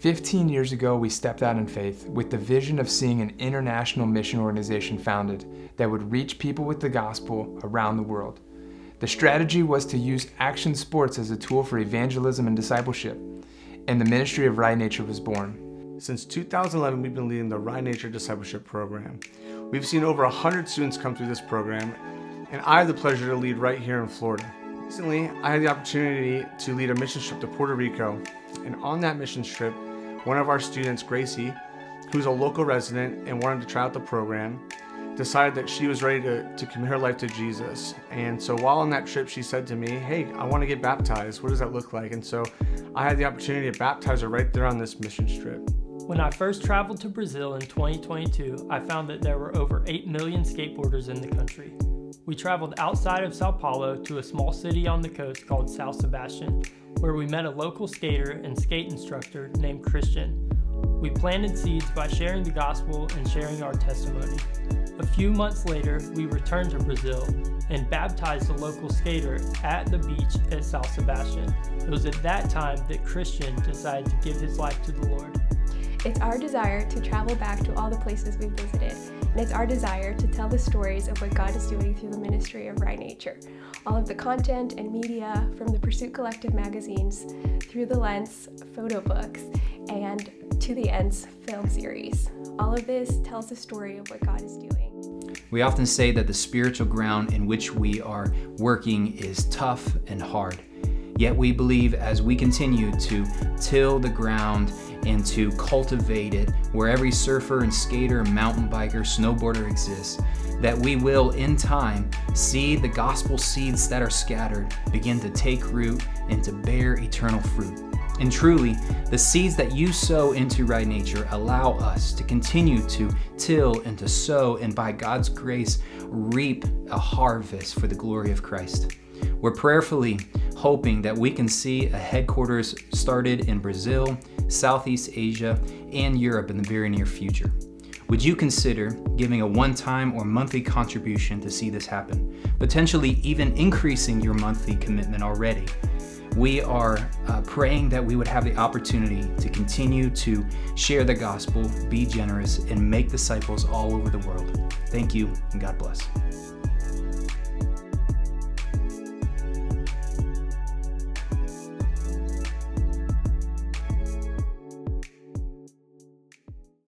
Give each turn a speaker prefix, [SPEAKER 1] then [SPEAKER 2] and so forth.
[SPEAKER 1] 15 years ago, we stepped out in faith with the vision of seeing an international mission organization founded that would reach people with the gospel around the world. The strategy was to use action sports as a tool for evangelism and discipleship, and the ministry of Right Nature was born.
[SPEAKER 2] Since 2011, we've been leading the Right Nature Discipleship Program. We've seen over 100 students come through this program, and I have the pleasure to lead right here in Florida. Recently, I had the opportunity to lead a mission trip to Puerto Rico, and on that mission trip, one of our students, Gracie, who's a local resident and wanted to try out the program, decided that she was ready to commit her life to Jesus. And so while on that trip, she said to me, "Hey, I want to get baptized. What does that look like?" And so I had the opportunity to baptize her right there on this mission trip.
[SPEAKER 3] When I first traveled to Brazil in 2022, I found that there were over 8 million skateboarders in the country. We traveled outside of Sao Paulo to a small city on the coast called São Sebastião, where we met a local skater and skate instructor named Christian. We planted seeds by sharing the gospel and sharing our testimony. A few months later, we returned to Brazil and baptized a local skater at the beach at São Sebastião. It was at that time that Christian decided to give his life to the Lord.
[SPEAKER 4] It's our desire to travel back to all the places we've visited, and it's our desire to tell the stories of what God is doing through the ministry of Right Nature. All of the content and media from the Pursuit Collective magazines, through the Lens photo books, and to the Ends film series. All of this tells the story of what God is doing.
[SPEAKER 5] We often say that the spiritual ground in which we are working is tough and hard. Yet we believe as we continue to till the ground and to cultivate it where every surfer and skater, mountain biker, snowboarder exists, that we will in time see the gospel seeds that are scattered begin to take root and to bear eternal fruit. And truly, the seeds that you sow into Right Nature allow us to continue to till and to sow and by God's grace reap a harvest for the glory of Christ. We're prayerfully hoping that we can see a headquarters started in Brazil, Southeast Asia, and Europe in the very near future. Would you consider giving a one-time or monthly contribution to see this happen, potentially even increasing your monthly commitment already? We are praying that we would have the opportunity to continue to share the gospel, be generous, and make disciples all over the world. Thank you, and God bless.